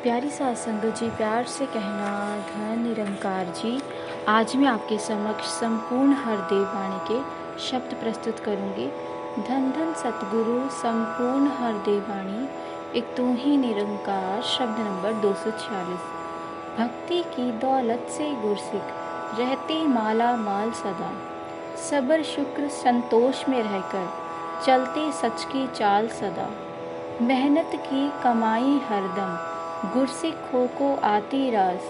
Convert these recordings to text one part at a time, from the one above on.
प्यारी सास संगत जी, प्यार से कहना धन निरंकार जी। आज मैं आपके समक्ष संपूर्ण हरदेव वाणी के शब्द प्रस्तुत करूंगी। धन धन सतगुरु संपूर्ण हरदेव वाणी, एक तू ही निरंकार। शब्द नंबर 246। भक्ति की दौलत से गुरसिक रहते माला माल सदा, सबर शुक्र संतोष में रहकर चलते सच की चाल सदा। मेहनत की कमाई हरदम गुरसिक हो को आती रास,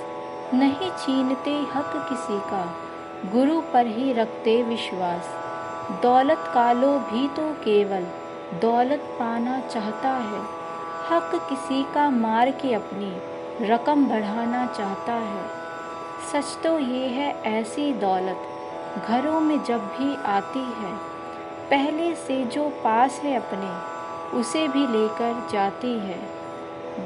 नहीं छीनते हक किसी का गुरु पर ही रखते विश्वास। दौलत कालो भी तो केवल दौलत पाना चाहता है, हक किसी का मार के अपनी रकम बढ़ाना चाहता है। सच तो ये है ऐसी दौलत घरों में जब भी आती है, पहले से जो पास है अपने उसे भी लेकर जाती है।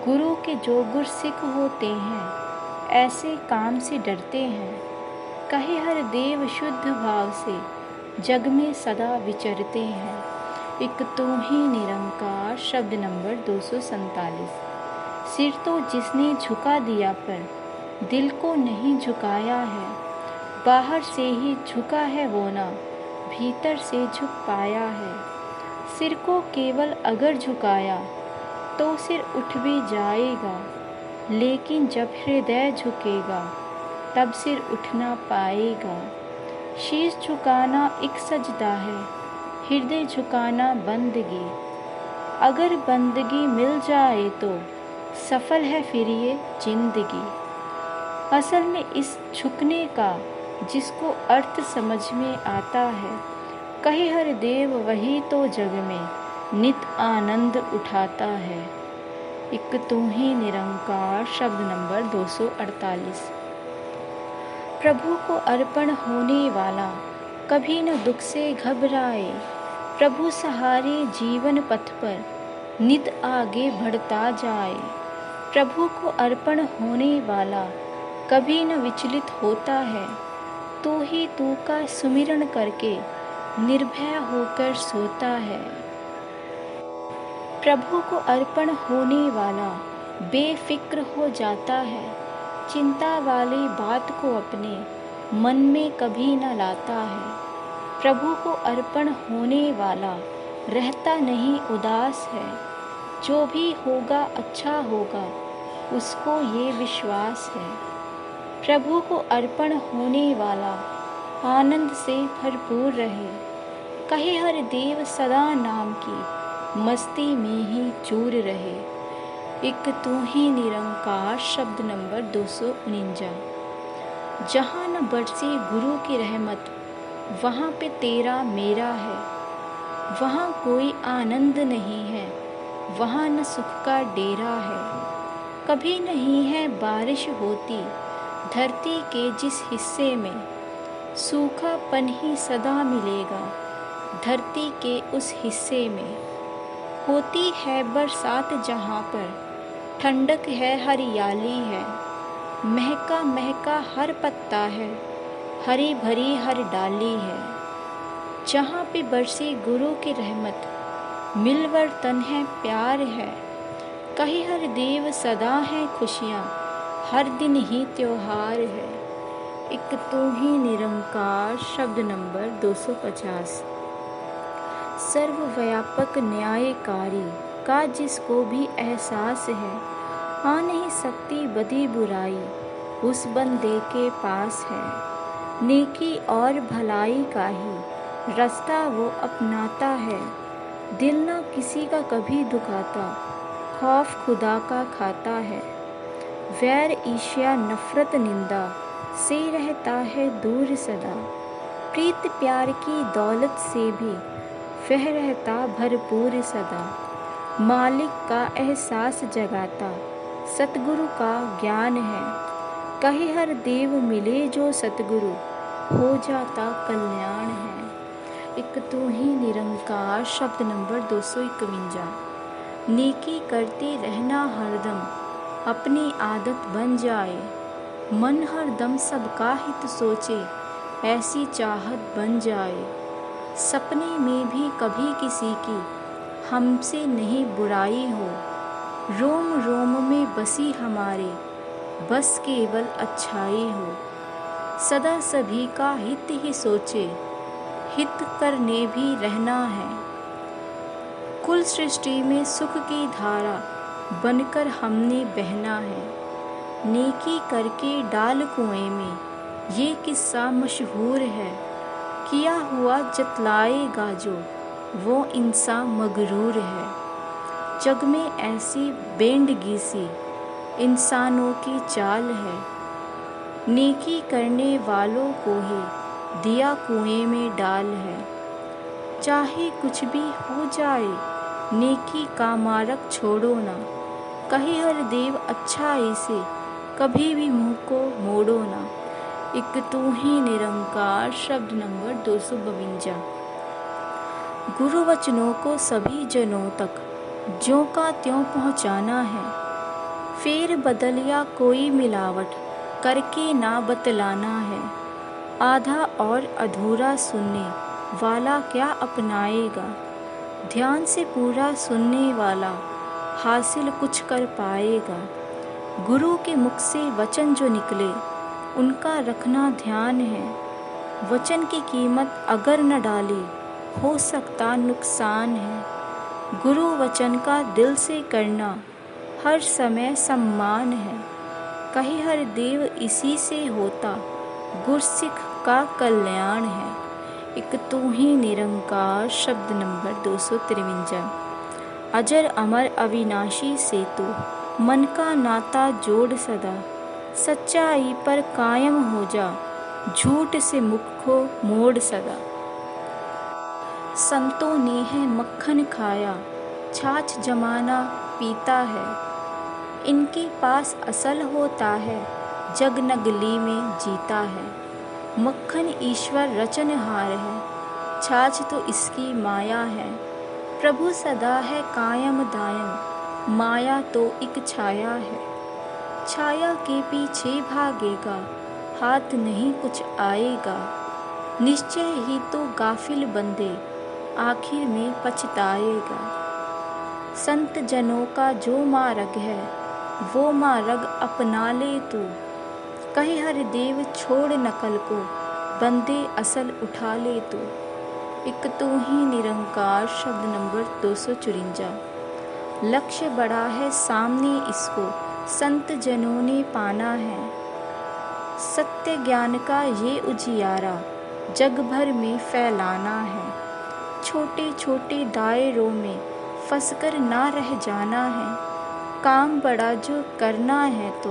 गुरु के जो गुरसिक होते हैं ऐसे काम से डरते हैं, कहे हर देव शुद्ध भाव से जग में सदा विचरते हैं। एक तू ही निरंकार। शब्द नंबर 247। सिर तो जिसने झुका दिया पर दिल को नहीं झुकाया है, बाहर से ही झुका है वो ना भीतर से झुक पाया है। सिर को केवल अगर झुकाया तो सिर उठ भी जाएगा, लेकिन जब हृदय झुकेगा तब सिर उठ ना पाएगा। शीश झुकाना एक सजदा है, हृदय झुकाना बंदगी। अगर बंदगी मिल जाए तो सफल है फिर ये जिंदगी। असल में इस झुकने का जिसको अर्थ समझ में आता है, कहे हर देव वही तो जग में नित आनंद उठाता है। एक तू ही निरंकार। शब्द नंबर 248। प्रभु को अर्पण होने वाला कभी न दुख से घबराए, प्रभु सहारे जीवन पथ पर नित आगे बढ़ता जाए। प्रभु को अर्पण होने वाला कभी न विचलित होता है, तू ही तू का सुमिरन करके निर्भय होकर सोता है। प्रभु को अर्पण होने वाला बेफिक्र हो जाता है, चिंता वाली बात को अपने मन में कभी न लाता है। प्रभु को अर्पण होने वाला रहता नहीं उदास है, जो भी होगा अच्छा होगा उसको ये विश्वास है। प्रभु को अर्पण होने वाला आनंद से भरपूर रहे, कहे हर देव सदा नाम की मस्ती में ही चूर रहे। एक तू ही निरंकार। शब्द नंबर 249। जहाँ न बरसे गुरु की रहमत वहाँ पे तेरा मेरा है, वहाँ कोई आनंद नहीं है, वहाँ न सुख का डेरा है। कभी नहीं है बारिश होती धरती के जिस हिस्से में, सूखापन ही सदा मिलेगा धरती के उस हिस्से में। होती है बरसात जहाँ पर ठंडक है हरियाली है, महका महका हर पत्ता है, हरी भरी हर डाली है। जहाँ पे बरसे गुरु की रहमत मिलवर्तन है प्यार है, कहे हर देव सदा है खुशियाँ हर दिन ही त्योहार है। एक तू ही निरंकार। शब्द नंबर 250। सर्वव्यापक न्यायकारी का जिसको भी एहसास है, आ नहीं सकती बदी बुराई उस बंदे के पास है। नेकी और भलाई का ही रास्ता वो अपनाता है, दिल ना किसी का कभी दुखाता, खौफ खुदा का खाता है। वैर ईर्ष्या नफरत निंदा से रहता है दूर सदा, प्रीत प्यार की दौलत से भी वह रहता भरपूर सदा। मालिक का एहसास जगाता सतगुरु का ज्ञान है, कहे हर देव मिले जो सतगुरु हो जाता कल्याण है। एक तू ही निरंकार। शब्द नंबर 251। नेकी करते रहना हरदम अपनी आदत बन जाए, मन हरदम सबका हित सोचे ऐसी चाहत बन जाए। सपने में भी कभी किसी की हमसे नहीं बुराई हो, रोम रोम में बसी हमारे, बस केवल अच्छाई हो। सदा सभी का हित ही सोचे, हित करने भी रहना है। कुल सृष्टि में सुख की धारा बनकर हमने बहना है। नेकी करके डाल कुएं में, ये किस्सा मशहूर है। किया हुआ जतलाएगा जो, वो इंसान मगरूर है। जग में ऐसी बेंडगी सी इंसानों की चाल है। नेकी करने वालों को ही दिया कुएं में डाल है। चाहे कुछ भी हो जाए, नेकी का मार्ग छोड़ो ना। कहे हर देव अच्छाई से, कभी भी मुंह को मोड़ो ना। एक तू ही निरंकार शब्द नंबर 252। गुरु वचनों को सभी जनों तक ज्यों का त्यों पहुँचाना है। फेर बदल या कोई मिलावट करके ना बतलाना है। आधा और अधूरा सुनने वाला क्या अपनाएगा। ध्यान से पूरा सुनने वाला हासिल कुछ कर पाएगा। गुरु के मुख से वचन जो निकले, उनका रखना ध्यान है। वचन की कीमत अगर न डाली, हो सकता नुकसान है। गुरु वचन का दिल से करना हर समय सम्मान है। कहे हर देव इसी से होता, गुरसिख का कल्याण है। एक तू ही निरंकार शब्द नंबर 253। अजर अमर अविनाशी से तो मन का नाता जोड़ सदा। सच्चाई पर कायम हो जा, झूठ से मुख को मोड़ सदा। संतों ने है मक्खन खाया, छाछ जमाना पीता है। इनके पास असल होता है, जग नगली में जीता है। मक्खन ईश्वर रचनहार है, छाछ तो इसकी माया है। प्रभु सदा है कायम दायम, माया तो एक छाया है। छाया के पीछे भागेगा, हाथ नहीं कुछ आएगा। निश्चय ही तो गाफिल बंदे, आखिर में पछताएगा। संत जनों का जो मार्ग है, वो मार्ग अपना ले तू। कहे हर देव छोड़ नकल को, बंदे असल उठा ले तू। एक तू ही निरंकार शब्द नंबर 254। लक्ष्य बड़ा है सामने इसको, संत जनों ने पाना है। सत्य ज्ञान का ये उजियारा, जग भर में फैलाना है। छोटे छोटे दायरों में फंसकर ना रह जाना है। काम बड़ा जो करना है तो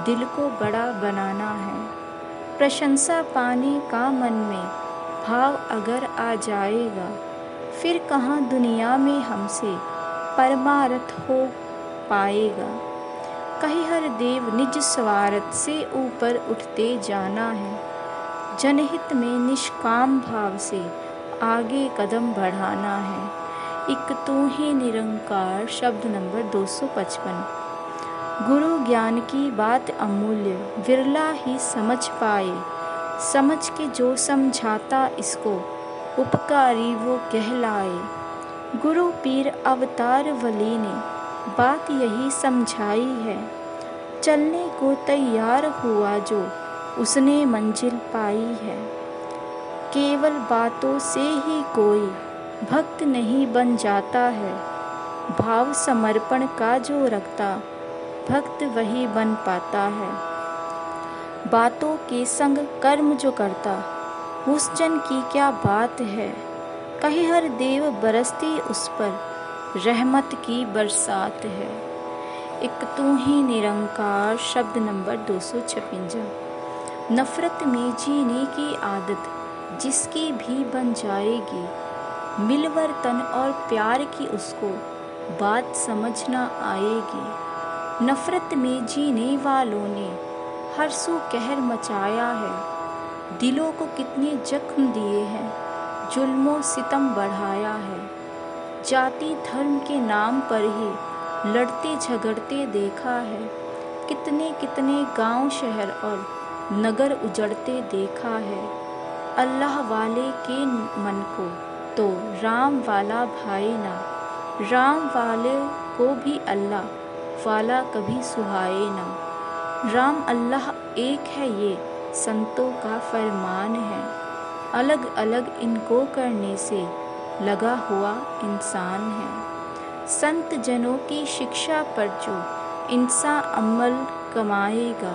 दिल को बड़ा बनाना है। प्रशंसा पाने का मन में भाव अगर आ जाएगा, फिर कहाँ दुनिया में हमसे परमार्थ हो पाएगा। कहे हर देव निज स्वार्थ से ऊपर उठते जाना है। जनहित में निष्काम भाव से आगे कदम बढ़ाना है। एक तू ही निरंकार शब्द नंबर 255। गुरु ज्ञान की बात अमूल्य, विरला ही समझ पाए। समझ के जो समझाता इसको, उपकारी वो कहलाए। गुरु पीर अवतार वली ने बात यही समझाई है। चलने को तैयार हुआ जो, उसने मंजिल पाई है। केवल बातों से ही कोई भक्त नहीं बन जाता है। भाव समर्पण का जो रखता, भक्त वही बन पाता है। बातों के संग कर्म जो करता, उस जन की क्या बात है। कहे हर देव बरसती उस पर, रहमत की बरसात है। एक तू ही निरंकार शब्द नंबर 256। नफरत में जीने की आदत जिसकी भी बन जाएगी, मिलवर्तन और प्यार की उसको बात समझना आएगी। नफरत में जीने वालों ने हर सू कहर मचाया है। दिलों को कितने जख्म दिए हैं, जुल्मों सितम बढ़ाया है। जाति धर्म के नाम पर ही लड़ते झगड़ते देखा है। कितने कितने गांव शहर और नगर उजड़ते देखा है। अल्लाह वाले के मन को तो राम वाला भाई ना, राम वाले को भी अल्लाह वाला कभी सुहाए ना। राम अल्लाह एक है ये संतों का फरमान है, अलग अलग इनको करने से लगा हुआ इंसान है। संत जनों की शिक्षा पर जो इंसान अमल कमाएगा,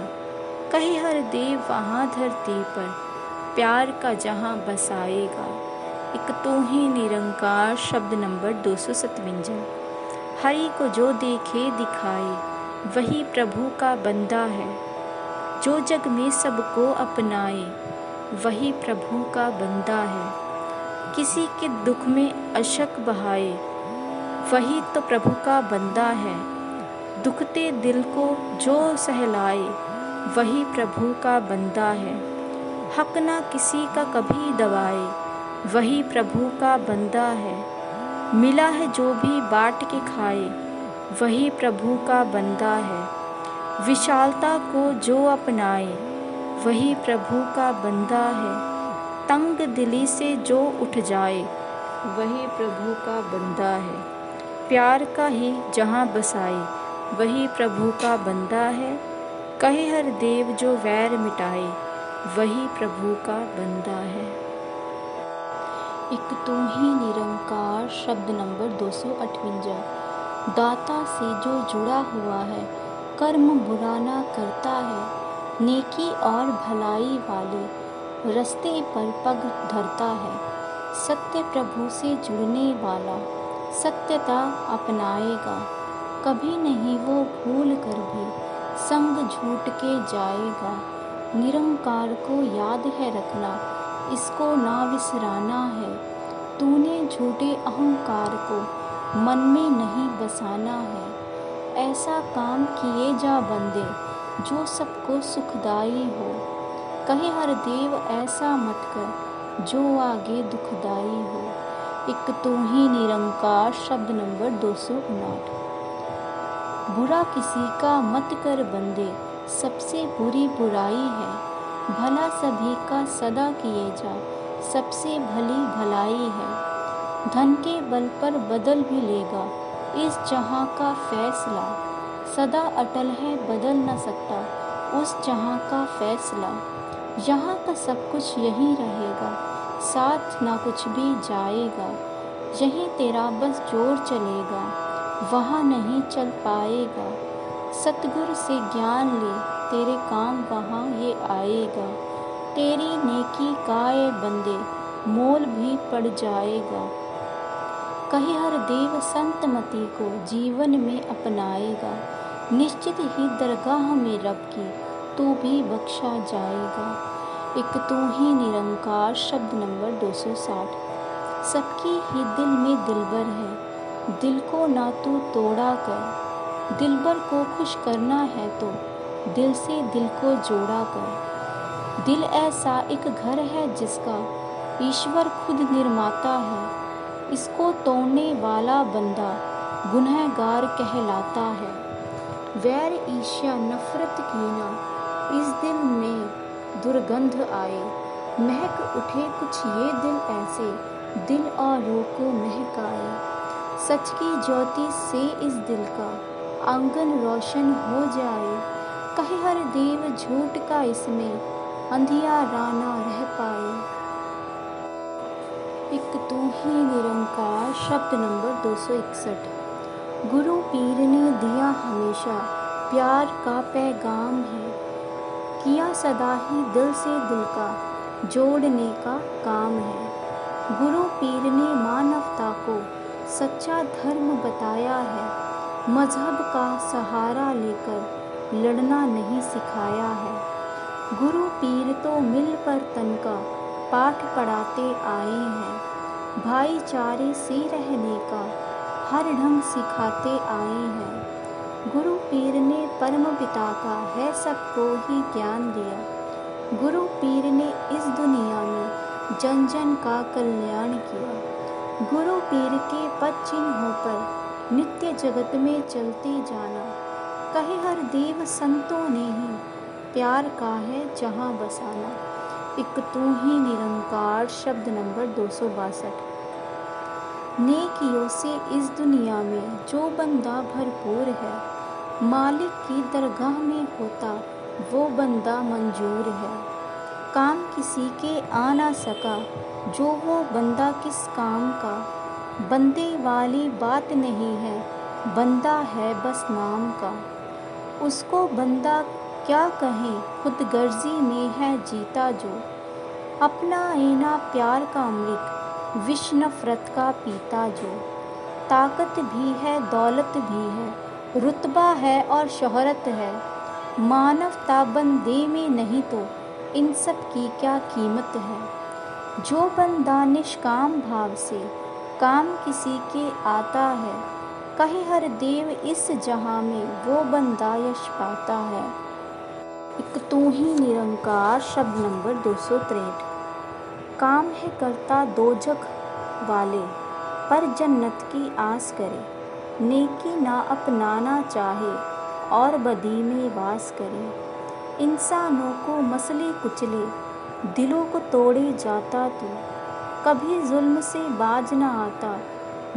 कहे हर देव वहाँ धरती पर प्यार का जहाँ बसाएगा। एक तू ही निरंकार शब्द नंबर 257। हरि को जो देखे दिखाए वही प्रभु का बंदा है, जो जग में सबको अपनाए वही प्रभु का बंदा है। किसी के दुख में अशक बहाए वही तो प्रभु का बंदा है, दुखते दिल को जो सहलाए वही प्रभु का बंदा है। हक ना किसी का कभी दबाए वही प्रभु का बंदा है, मिला है जो भी बांट के खाए वही प्रभु का बंदा है। विशालता को जो अपनाए वही प्रभु का बंदा है, तंग दिली से जो उठ जाए वही प्रभु का बंदा है। प्यार का ही जहाँ बसाए वही प्रभु का बंदा है, कहे हर देव जो वैर मिटाए वही प्रभु का बंदा है। एक तू ही निरंकार शब्द नंबर 258। दाता से जो जुड़ा हुआ है, कर्म बुरा ना करता है, नेकी और भलाई वाले रास्ते पर पग धरता है। सत्य प्रभु से जुड़ने वाला सत्यता अपनाएगा, कभी नहीं वो भूल कर भी संग झूठ के जाएगा। निरंकार को याद है रखना, इसको ना विसराना है, तूने झूठे अहंकार को मन में नहीं बसाना है। ऐसा काम किए जा बंदे जो सबको सुखदाई हो, कहे हर देव ऐसा मत कर जो आगे दुखदाई हो। एक तू ही निरंकार शब्द नंबर 259। बुरा किसी का मत कर बंदे, सबसे बुरी बुराई है, भला सभी का सदा किए जा, सबसे भली भलाई है। धन के बल पर बदल भी लेगा इस जहां का फैसला, सदा अटल है बदल न सकता उस जहां का फैसला। यहाँ का सब कुछ यही रहेगा, साथ ना कुछ भी जाएगा, यहीं तेरा बस जोर चलेगा, वहाँ नहीं चल पाएगा। सतगुरु से ज्ञान ले तेरे काम वहाँ ये आएगा, तेरी नेकी का ये बंदे मोल भी पड़ जाएगा। कहे हर देव संत मति को जीवन में अपनाएगा, निश्चित ही दरगाह में रब की तू भी बख्शा जाएगा। एक तू ही निरंकार शब्द नंबर 260। सबकी ही दिल में दिलबर है, दिल को ना तू तोड़ा कर, दिलबर को खुश करना है तो दिल से दिल को जोड़ा कर। दिल ऐसा एक घर है जिसका ईश्वर खुद निर्माता है, इसको तोड़ने वाला बंदा गुनहगार कहलाता है। वैर ईर्ष्या नफरत कीना इस दिल में दुर्गंध आए, महक उठे कुछ ये दिल ऐसे दिल और रूह को महकाए। सच की ज्योति से इस दिल का आंगन रोशन हो जाए, कहे हर देव झूठ का इसमें अंधियारा ना रह पाए। एक तू ही निरंकार शब्द नंबर 261। गुरु पीर ने दिया हमेशा प्यार का पैगाम है, किया सदा ही दिल से दिल का जोड़ने का काम है। गुरु पीर ने मानवता को सच्चा धर्म बताया है, मजहब का सहारा लेकर लड़ना नहीं सिखाया है। गुरु पीर तो मिल पर तन का पाठ पढ़ाते आए हैं, भाईचारे से रहने का हर ढंग सिखाते आए हैं। गुरु पीर ने परम पिता का है सबको ही ज्ञान दिया, गुरु पीर ने इस दुनिया में जन जन का कल्याण किया। गुरु पीर के पद चिन्हों पर नित्य जगत में चलते जाना, कहे हर देव संतों ने ही प्यार का है जहाँ बसाना। एक तू ही निरंकार शब्द नंबर 262। नेकियों से इस दुनिया में जो बंदा भरपूर है, मालिक की दरगाह में होता वो बंदा मंजूर है। काम किसी के आ ना सका, जो वो बंदा किस काम का। बंदे वाली बात नहीं है, बंदा है बस नाम का। उसको बंदा क्या कहें, खुद गर्जी में है जीता जो। अपना आईना प्यार का अमृत, विष नफरत का पीता जो। ताकत भी है दौलत भी है, रुतबा है और शोहरत है। मानवता बंदे में नहीं तो इन सब की क्या कीमत है। जो बंदा निष्काम भाव से काम किसी के आता है, कहे हर देव इस जहां में वो बंदा यश पाता है। एक तू ही निरंकार शब्द नंबर 263। काम है करता दोजख वाले, पर जन्नत की आस करे। नेकी ना अपनाना चाहे और बदी में वास करे। इंसानों को मसले कुचले, दिलों को तोड़े जाता तू। कभी जुल्म से बाज न आता,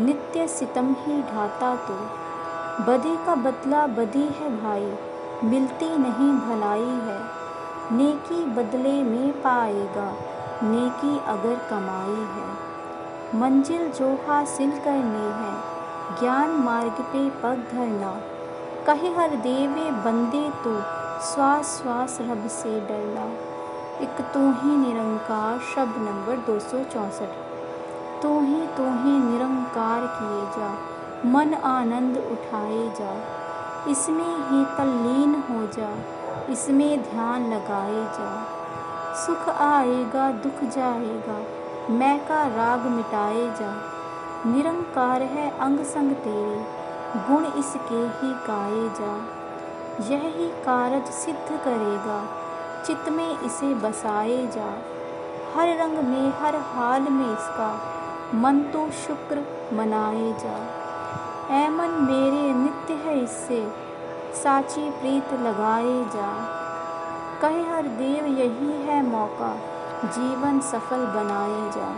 नित्य सितम ही ढाता तू। बदी का बदला बदी है भाई, मिलती नहीं भलाई है। नेकी बदले में पाएगा, नेकी अगर कमाई है। मंजिल जो हासिल करनी है, ज्ञान मार्ग पे पग धरना। कहे हर देवे बंदे तो श्वास श्वास रब से डरना। एक तू ही निरंकार शब्द नंबर 264। तू ही निरंकार किए जा, मन आनंद उठाए जा। इसमें ही तल्लीन हो जा, इसमें ध्यान लगाए जा। सुख आएगा दुख जाएगा, मैं का राग मिटाए जा। निरंकार है अंग संग तेरे, गुण इसके ही गाए जा। यह ही कारज सिद्ध करेगा, चित्त में इसे बसाए जा। हर रंग में हर हाल में इसका मन तो शुक्र मनाए जा। ऐ मन मेरे नित्य है इससे, साची प्रीत लगाए जा। कहे हर देव यही है मौका, जीवन सफल बनाए जा।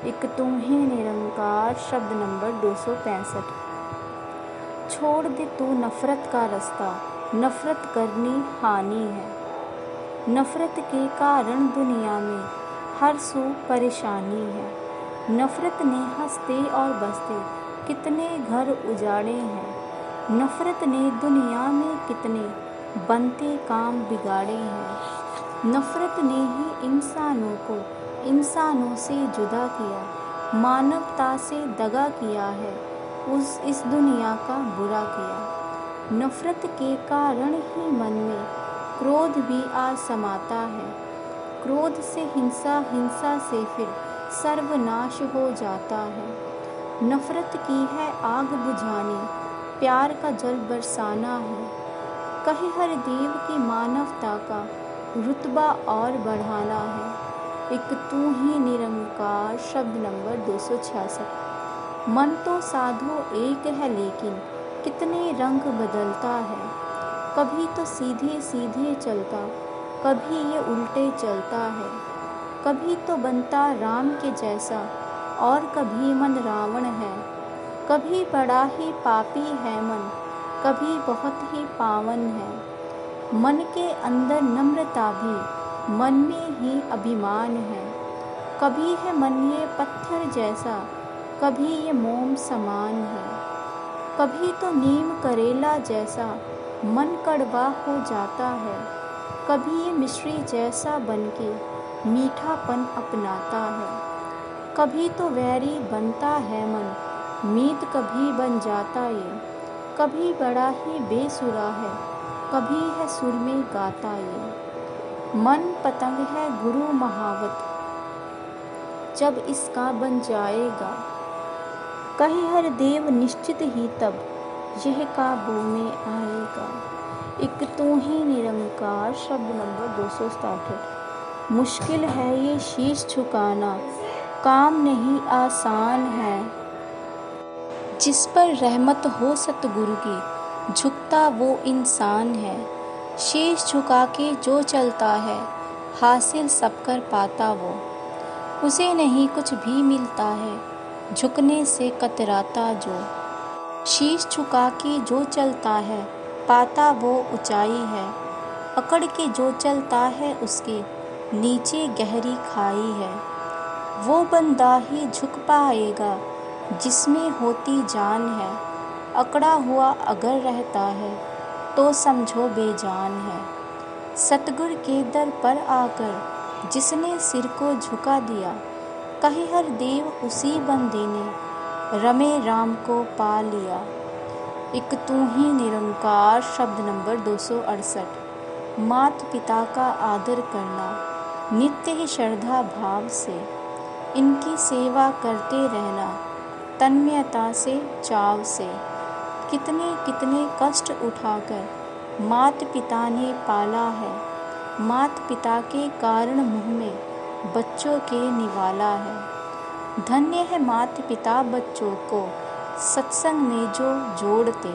एक तू ही निरंकार शब्द नंबर 265। छोड़ दे तू नफरत का रास्ता, नफरत करनी हानि है। नफरत के कारण दुनिया में हर सू परेशानी है। नफरत ने हंसते और बसते कितने घर उजाड़े हैं। नफरत ने दुनिया में कितने बनते काम बिगाड़े हैं। नफरत ने ही इंसानों को इंसानों से जुदा किया, मानवता से दगा किया है, इस दुनिया का बुरा किया। नफरत के कारण ही मन में क्रोध भी आ समाता है। क्रोध से हिंसा, हिंसा से फिर सर्वनाश हो जाता है। नफरत की है आग बुझानी, प्यार का जल बरसाना है। कहे हर देव की मानवता का रुतबा और बढ़ाना है। एक तू ही निरंकार शब्द नंबर 266। मन तो साधु एक है लेकिन कितने रंग बदलता है। कभी तो सीधे सीधे चलता, कभी ये उल्टे चलता है। कभी तो बनता राम के जैसा और कभी मन रावण है। कभी बड़ा ही पापी है मन, कभी बहुत ही पावन है। मन के अंदर नम्रता भी, मन में ही अभिमान है। कभी है मन ये पत्थर जैसा, कभी ये मोम समान है। कभी तो नीम करेला जैसा मन कड़वा हो जाता है। कभी ये मिश्री जैसा बनके मीठापन अपनाता है। कभी तो वैरी बनता है मन, मीत कभी बन जाता ये। कभी बड़ा ही बेसुरा है, कभी है सुर में गाता ये। मन पतंग है गुरु महावत, जब इसका बन जाएगा। कहे हर देव निश्चित ही तब यह काबू में आएगा। एक तू ही निरंकार शब्द नंबर 267। मुश्किल है ये शीश झुकाना, काम नहीं आसान है। जिस पर रहमत हो सतगुरु की, झुकता वो इंसान है। शीश झुका के जो चलता है, हासिल सब कर पाता वो। उसे नहीं कुछ भी मिलता है, झुकने से कतराता जो। शीश झुका के जो चलता है, पाता वो ऊंचाई है। अकड़ के जो चलता है उसके नीचे गहरी खाई है। वो बंदा ही झुक पाएगा जिसमें होती जान है। अकड़ा हुआ अगर रहता है तो समझो बेजान है। सतगुर के दर पर आकर जिसने सिर को झुका दिया, कहे हर देव उसी बंदे ने रमे राम को पा लिया। एक तू ही निरंकार शब्द नंबर 268। माता पिता का आदर करना नित्य ही श्रद्धा भाव से, इनकी सेवा करते रहना तन्मयता से चाव से। कितने कितने कष्ट उठाकर माता पिता ने पाला है। माता पिता के कारण मुँह में बच्चों के निवाला है। धन्य है माता पिता बच्चों को सत्संग में जो जोड़ते।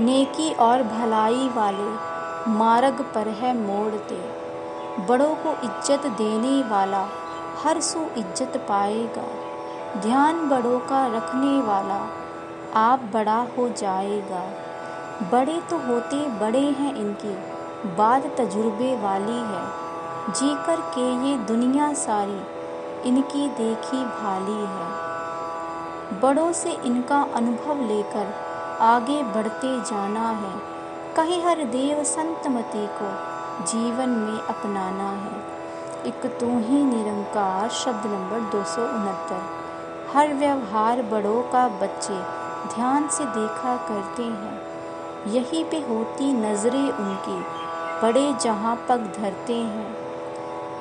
नेकी और भलाई वाले मार्ग पर है मोड़ते। बड़ों को इज्जत देने वाला हर सू इज्जत पाएगा। ध्यान बड़ों का रखने वाला आप बड़ा हो जाएगा। बड़े तो होते बड़े हैं, इनकी बात तजुर्बे वाली है। जी कर के ये दुनिया सारी इनकी देखी भाली है। बड़ों से इनका अनुभव लेकर आगे बढ़ते जाना है। कहीं हर देव संतमति को जीवन में अपनाना है। एक तू ही निरंकार शब्द नंबर 269। हर व्यवहार बड़ों का बच्चे ध्यान से देखा करते हैं। यहीं पे होती नजरें उनकी, बड़े जहाँ पग धरते हैं।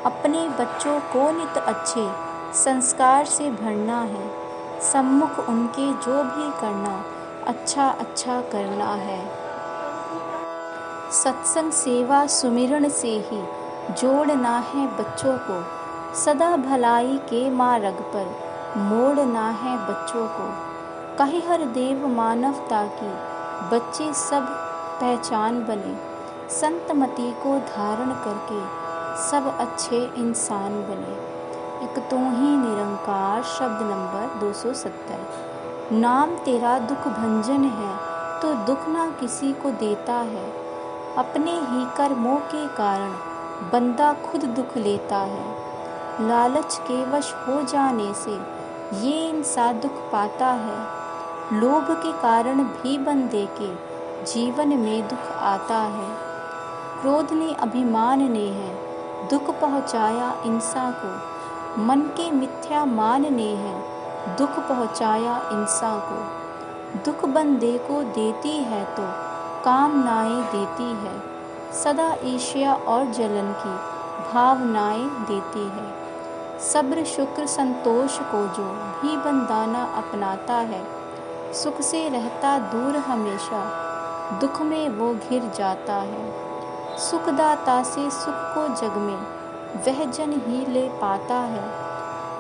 अपने बच्चों को नित अच्छे संस्कार से भरना है। सम्मुख उनके जो भी करना अच्छा अच्छा करना है। सत्संग सेवा सुमिरन से ही जोड़ना है बच्चों को। सदा भलाई के मार्ग पर मोड़ना है बच्चों को। कहे हर देव मानवता की बच्चे सब पहचान बने। संतमति को धारण करके सब अच्छे इंसान बने। एक तू ही निरंकार शब्द नंबर 270। नाम तेरा दुख भंजन है तो दुख ना किसी को देता है। अपने ही कर्मों के कारण बंदा खुद दुख लेता है। लालच के वश हो जाने से ये इंसान दुख पाता है। लोभ के कारण भी बंदे के जीवन में दुख आता है। क्रोध ने अभिमान ने है दुख पहुँचाया इंसान को। मन के मिथ्या मान ने है दुख पहुँचाया इंसान को। दुख बंदे को देती है तो कामनाएं देती है। सदा ईर्ष्या और जलन की भावनाएं देती है। सब्र शुक्र संतोष को जो भी बंदाना अपनाता है, सुख से रहता दूर हमेशा, दुख में वो घिर जाता है। सुखदाता से सुख को जग में वह जन ही ले पाता है।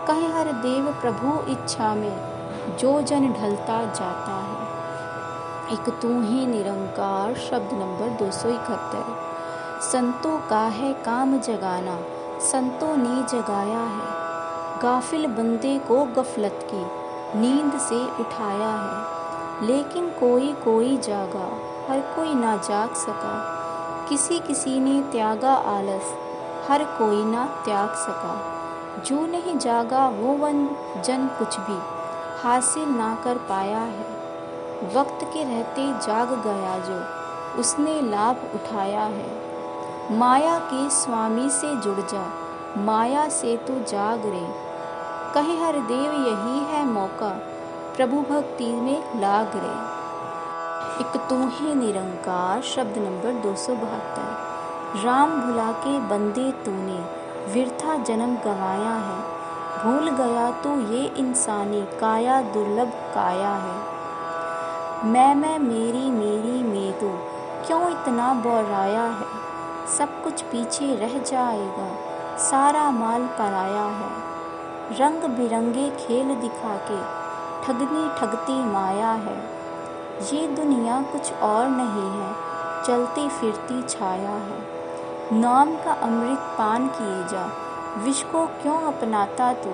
कहे हर देव प्रभु इच्छा में जो जन ढलता जाता है। एक तू ही निरंकार शब्द नंबर 271। संतों का है काम जगाना, संतों ने जगाया है। गाफिल बंदे को गफलत की नींद से उठाया है। लेकिन कोई कोई जागा, हर कोई ना जाग सका। किसी किसी ने त्यागा आलस, हर कोई ना त्याग सका। जो नहीं जागा वो वन जन कुछ भी हासिल ना कर पाया है। वक्त के रहते जाग गया जो, उसने लाभ उठाया है। माया के स्वामी से जुड़ जा, माया से तू जाग रे। कहे हर देव यही है मौका, प्रभु भक्ति में लाग रे। एक तू ही निरंकार शब्द नंबर 272। राम भुला के बंदे तूने व्यर्था जन्म गंवाया है। भूल गया तू ये इंसानी काया दुर्लभ काया है। मैं मेरी में तू क्यों इतना बौराया है। सब कुछ पीछे रह जाएगा, सारा माल पराया है। रंग बिरंगे खेल दिखा के ठगनी ठगती माया है। ये दुनिया कुछ और नहीं है, चलती फिरती छाया है। नाम का अमृत पान किए जा, विष को क्यों अपनाता तू।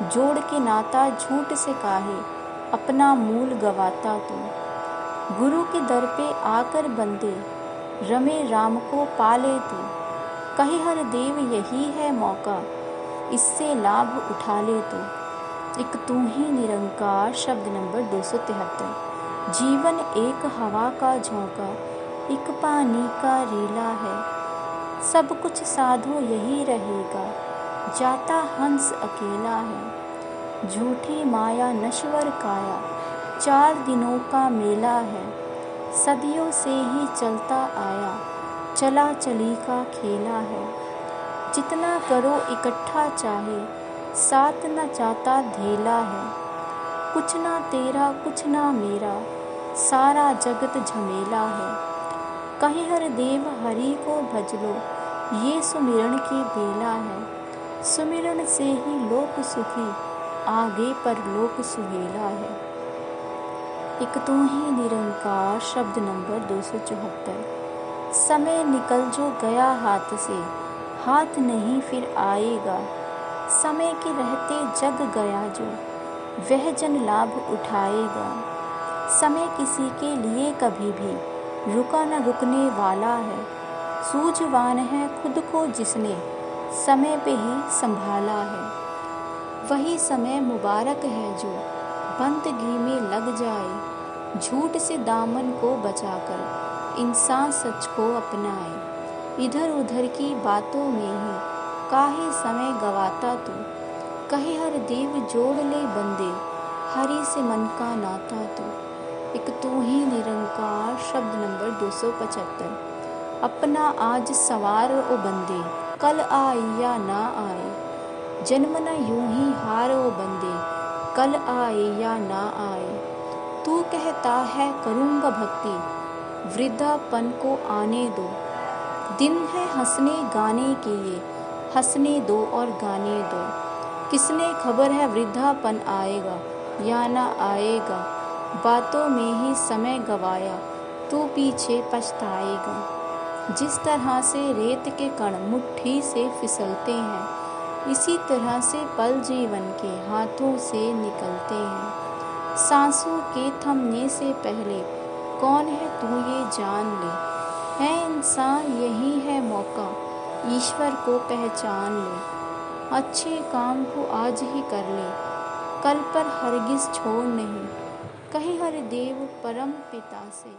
जोड़ के नाता झूठ से काहे, अपना मूल गवाता तू। गुरु के दर पे आकर बंदे रमे राम को पाले तू। कहे हर देव यही है मौका, इससे लाभ उठा ले तू। एक तू ही निरंकार शब्द नंबर 273। जीवन एक हवा का झोंका, एक पानी का रेला है। सब कुछ साधो यही रहेगा, जाता हंस अकेला है। झूठी माया नश्वर काया, 4 दिनों का मेला है। सदियों से ही चलता आया, चला चली का खेला है। जितना करो इकट्ठा चाहे, साथ न चाहता धेला है। कुछ ना तेरा कुछ ना मेरा, सारा जगत झमेला है। कहीं हर देव हरि को भज लो, ये सुमिरन की बेला है। सुमिरन से ही लोक सुखी, आगे पर लोक सुहेला है। एक तू ही निरंकार शब्द नंबर 274। समय निकल जो गया हाथ से, हाथ नहीं फिर आएगा। समय के रहते जग गया जो, वह जन लाभ उठाएगा। समय किसी के लिए कभी भी रुका न रुकने वाला है। सूझवान है खुद को जिसने समय पे ही संभाला है। वही समय मुबारक है जो बंदगी में लग जाए। झूठ से दामन को बचाकर इंसान सच को अपनाए। इधर उधर की बातों में ही काहे समय गवाता तू। कहे हर देव जोड़ ले बंदे, हरि से मन का नाता तू। एक तू ही निरंकार शब्द नंबर 275। अपना आज सवार ओ बंदे, कल आए या ना आए। जन्म न यूं ही हार ओ बंदे, कल आए या ना आए। तू कहता है करूँगा भक्ति, वृद्धापन को आने दो। दिन है हंसने गाने के ये, हंसने दो और गाने दो। किसने खबर है वृद्धापन आएगा या ना आएगा। बातों में ही समय गवाया, तू पीछे पछताएगा। जिस तरह से रेत के कण मुट्ठी से फिसलते हैं, इसी तरह से पल जीवन के हाथों से निकलते हैं। सांसों के थमने से पहले कौन है तू ये जान ले। है इंसान यही है मौका, ईश्वर को पहचान ले। अच्छे काम को आज ही कर ले, कल पर हरगिज छोड़ नहीं। कहे हर देव परम पिता से।